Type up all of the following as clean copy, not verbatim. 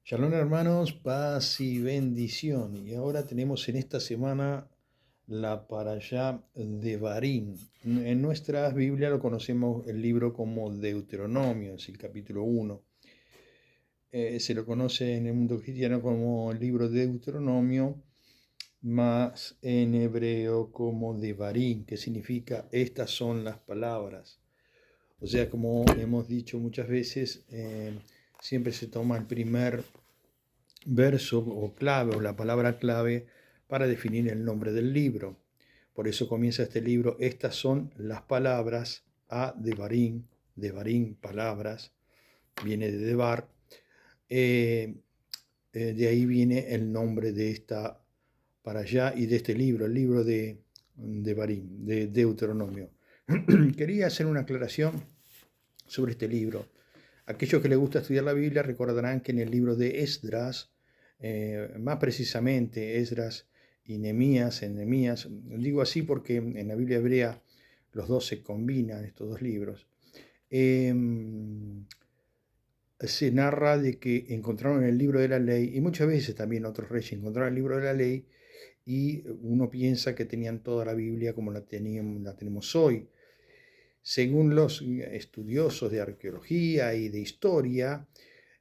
Shalom hermanos, paz y bendición. Y ahora tenemos en esta semana la parashá de Barim. En nuestra Biblia lo conocemos el libro como Deuteronomio, es el capítulo 1. Se lo conoce en el mundo cristiano como el libro de Deuteronomio, más en hebreo como Devarim, que significa estas son las palabras. O sea, como hemos dicho muchas veces, siempre se toma el primer verso o clave o la palabra clave para definir el nombre del libro. Por eso comienza este libro, estas son las palabras a Devarim, palabras, viene de Devar, de ahí viene el nombre de esta para allá y de este libro, el libro de Devarim, de Deuteronomio. Quería hacer una aclaración sobre este libro. Aquellos que les gusta estudiar la Biblia recordarán que en el libro de Esdras, más precisamente Esdras y Nehemías, digo así porque en la Biblia hebrea los dos se combinan, estos dos libros, eh, se narra de que encontraron el libro de la ley, y muchas veces también otros reyes encontraron el libro de la ley, y uno piensa que tenían toda la Biblia como la tenemos hoy. Según los estudiosos de arqueología y de historia,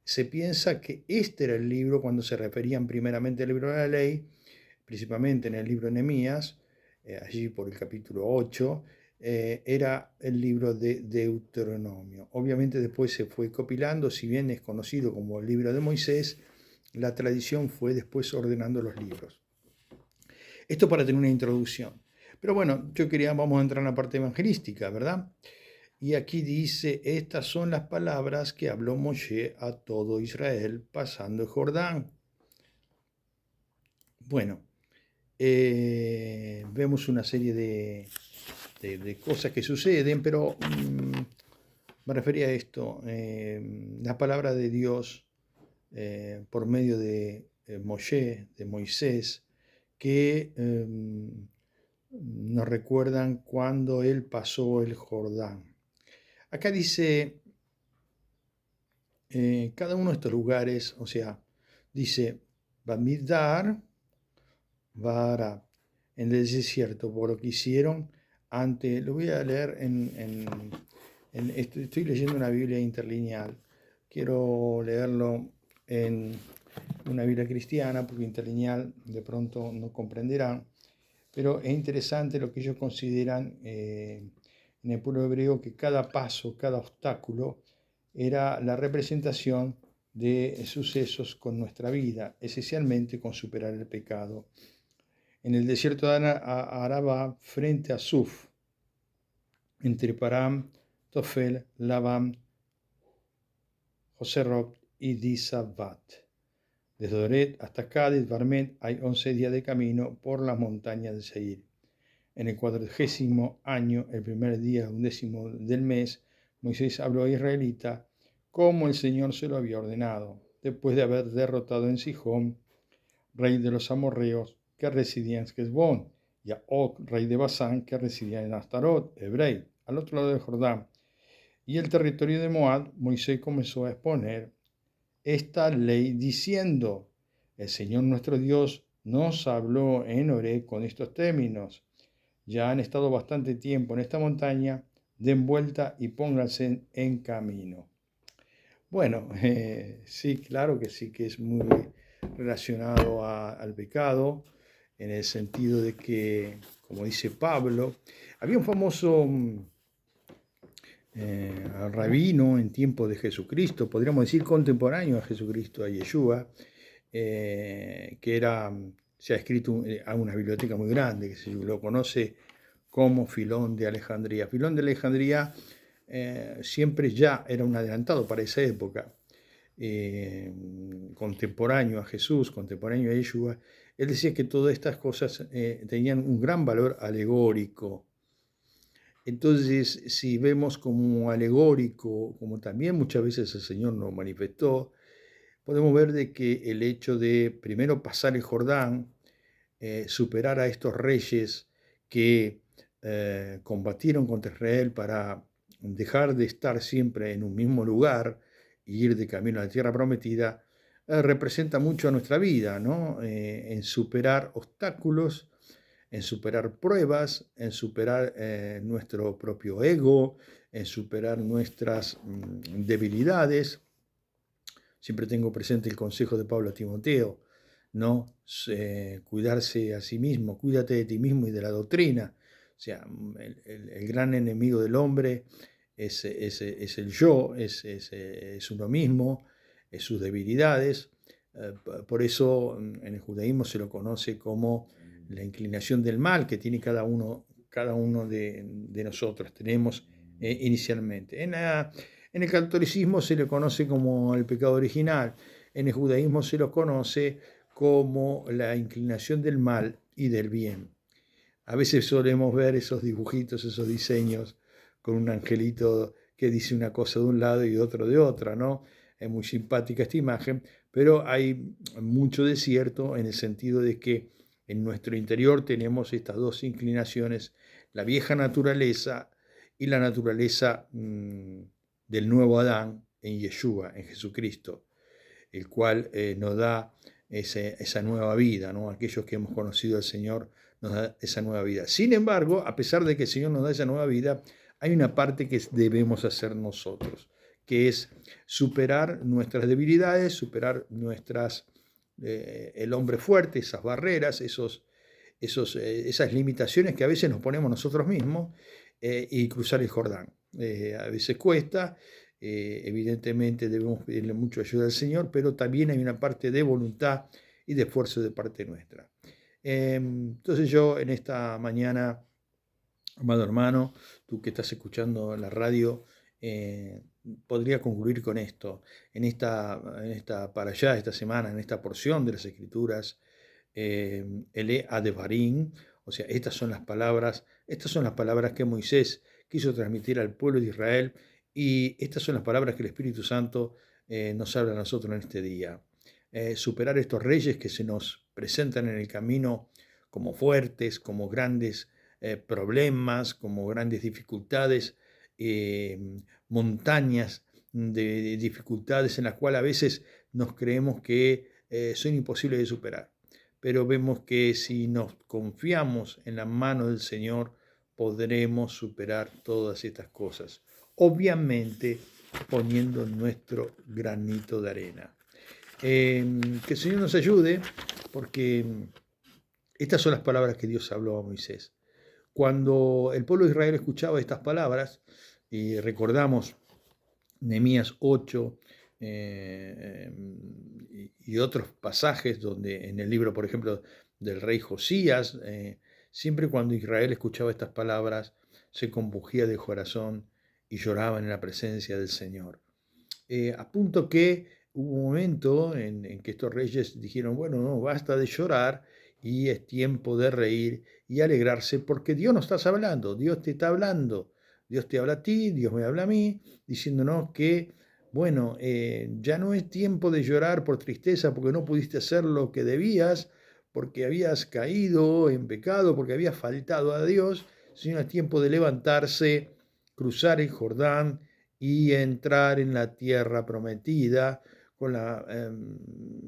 se piensa que este era el libro cuando se referían primeramente al libro de la ley, principalmente en el libro de Nehemías, allí por el capítulo 8, era el libro de Deuteronomio. Obviamente después se fue copilando, si bien es conocido como el libro de Moisés, la tradición fue después ordenando los libros. Esto para tener una introducción. Pero bueno, vamos a entrar en la parte evangelística, ¿verdad? Y aquí dice, estas son las palabras que habló Moshe a todo Israel pasando el Jordán. Bueno, vemos una serie de cosas que suceden, pero me refería a esto, la palabra de Dios por medio de Moshe, de Moisés, que nos recuerdan cuando él pasó el Jordán. Acá dice, cada uno de estos lugares, o sea, dice, Bamidbar, Vara, en el desierto, por lo que hicieron lo voy a leer estoy leyendo una Biblia interlineal, quiero leerlo en una Biblia cristiana, porque interlineal de pronto no comprenderán, pero es interesante lo que ellos consideran en el pueblo hebreo, que cada paso, cada obstáculo, era la representación de sucesos con nuestra vida, esencialmente con superar el pecado. En el desierto de Araba, frente a Suf, entre Param, Tofel, Labam, Joserot y Disabat. Desde Doret hasta Cádiz, Barmet, hay 11 días de camino por las montañas de Seir. En el 40º año, el primer día 11 del mes, Moisés habló a Israelita como el Señor se lo había ordenado, después de haber derrotado en Sihón, rey de los amorreos, que residía en Hesbón, y a Og, rey de Basán, que residía en Astarot, Hebrei, al otro lado del Jordán. Y el territorio de Moab, Moisés comenzó a exponer esta ley diciendo, el Señor nuestro Dios nos habló en Horeb con estos términos. Ya han estado bastante tiempo en esta montaña, den vuelta y pónganse en camino. Bueno, sí, claro que sí, que es muy relacionado al pecado, en el sentido de que, como dice Pablo, había un famoso rabino en tiempo de Jesucristo, podríamos decir contemporáneo a Jesucristo, a Yeshua, se ha escrito a una biblioteca muy grande, que se lo conoce como Filón de Alejandría. Filón de Alejandría siempre ya era un adelantado para esa época, contemporáneo a Jesús, contemporáneo a Yeshua. Él decía que todas estas cosas tenían un gran valor alegórico. Entonces, si vemos como alegórico, como también muchas veces el Señor nos manifestó, podemos ver de que el hecho de primero pasar el Jordán, superar a estos reyes que combatieron contra Israel para dejar de estar siempre en un mismo lugar y ir de camino a la tierra prometida, representa mucho a nuestra vida, ¿no? En superar obstáculos, en superar pruebas, en superar nuestro propio ego, en superar nuestras debilidades. Siempre tengo presente el consejo de Pablo a Timoteo, ¿no? Cuidarse a sí mismo, cuídate de ti mismo y de la doctrina. O sea, el gran enemigo del hombre es el yo, es uno mismo, es sus debilidades. Por eso en el judaísmo se lo conoce como la inclinación del mal que tiene cada uno de nosotros, tenemos inicialmente. En el catolicismo se le conoce como el pecado original, en el judaísmo se lo conoce como la inclinación del mal y del bien. A veces solemos ver esos dibujitos, esos diseños con un angelito que dice una cosa de un lado y otro de otra, ¿no? Es muy simpática esta imagen, pero hay mucho de cierto en el sentido de que en nuestro interior tenemos estas dos inclinaciones, la vieja naturaleza y la naturaleza del nuevo Adán en Yeshua, en Jesucristo, el cual nos da esa nueva vida, ¿no? Aquellos que hemos conocido al Señor nos da esa nueva vida. Sin embargo, a pesar de que el Señor nos da esa nueva vida, hay una parte que debemos hacer nosotros, que es superar nuestras debilidades, superar el hombre fuerte, esas barreras, esas limitaciones que a veces nos ponemos nosotros mismos y cruzar el Jordán. A veces cuesta, evidentemente debemos pedirle mucho ayuda al Señor, pero también hay una parte de voluntad y de esfuerzo de parte nuestra. Entonces yo en esta mañana, amado hermano, tú que estás escuchando la radio, podría concluir con esto. Para allá, esta semana, en esta porción de las Escrituras, Ele Adevarim, o sea, estas son las palabras que Moisés quiso transmitir al pueblo de Israel y estas son las palabras que el Espíritu Santo nos habla a nosotros en este día. Superar estos reyes que se nos presentan en el camino como fuertes, como grandes problemas, como grandes dificultades, montañas de dificultades en las cuales a veces nos creemos que son imposibles de superar. Pero vemos que si nos confiamos en la mano del Señor, podremos superar todas estas cosas. Obviamente poniendo nuestro granito de arena. Que el Señor nos ayude, porque estas son las palabras que Dios habló a Moisés. Cuando el pueblo de Israel escuchaba estas palabras, y recordamos Nehemías 8 y otros pasajes donde en el libro, por ejemplo, del rey Josías, siempre cuando Israel escuchaba estas palabras, se compungía de corazón y lloraban en la presencia del Señor. A punto que hubo un momento en que estos reyes dijeron, bueno, no, basta de llorar y es tiempo de reír y alegrarse porque Dios nos está hablando, Dios te está hablando, Dios te habla a ti, Dios me habla a mí, diciéndonos que, bueno, ya no es tiempo de llorar por tristeza porque no pudiste hacer lo que debías, porque habías caído en pecado, porque habías faltado a Dios, sino es tiempo de levantarse, cruzar el Jordán y entrar en la tierra prometida con la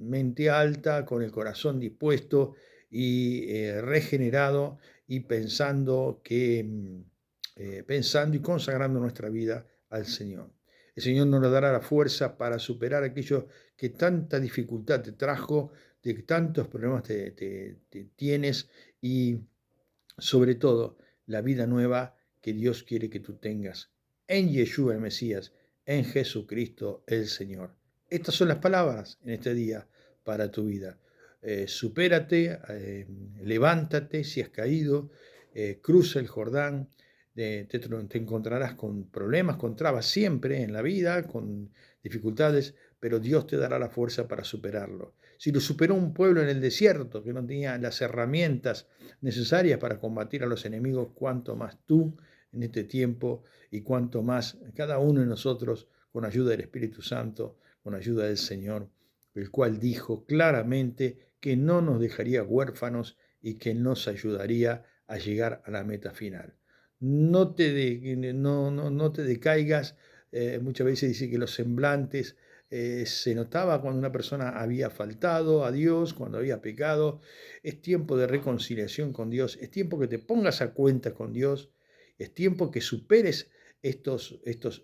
mente alta, con el corazón dispuesto y regenerado y pensando y consagrando nuestra vida al Señor. El Señor nos dará la fuerza para superar aquello que tanta dificultad te trajo, de tantos problemas te tienes y sobre todo la vida nueva que Dios quiere que tú tengas en Yeshua el Mesías, en Jesucristo el Señor. Estas son las palabras en este día para tu vida. Supérate, levántate si has caído, cruza el Jordán, te encontrarás con problemas, con trabas siempre en la vida, con dificultades, pero Dios te dará la fuerza para superarlo. Si lo superó un pueblo en el desierto que no tenía las herramientas necesarias para combatir a los enemigos, cuanto más tú en este tiempo y cuanto más cada uno de nosotros con ayuda del Espíritu Santo, con ayuda del Señor, el cual dijo claramente que no nos dejaría huérfanos y que nos ayudaría a llegar a la meta final. No te decaigas, muchas veces dice que los semblantes se notaba cuando una persona había faltado a Dios, cuando había pecado. Es tiempo de reconciliación con Dios, es tiempo que te pongas a cuenta con Dios, es tiempo que superes estos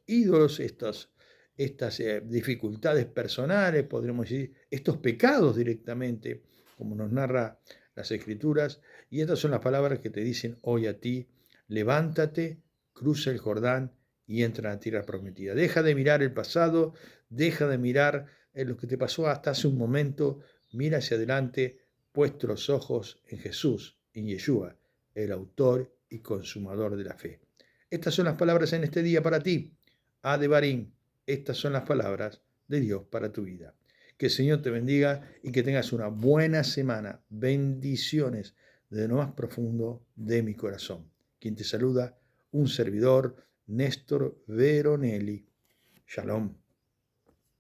ídolos, estas dificultades personales, podríamos decir, estos pecados directamente, como nos narra las Escrituras. Y estas son las palabras que te dicen hoy a ti: levántate, cruza el Jordán y entra a la tierra prometida. Deja de mirar el pasado, deja de mirar lo que te pasó hasta hace un momento, mira hacia adelante, puesto los ojos en Jesús, en Yeshua, el autor y consumador de la fe. Estas son las palabras en este día para ti. Adebarín, estas son las palabras de Dios para tu vida. Que el Señor te bendiga y que tengas una buena semana. Bendiciones desde lo más profundo de mi corazón. Quien te saluda, un servidor, Néstor Veronelli. Shalom.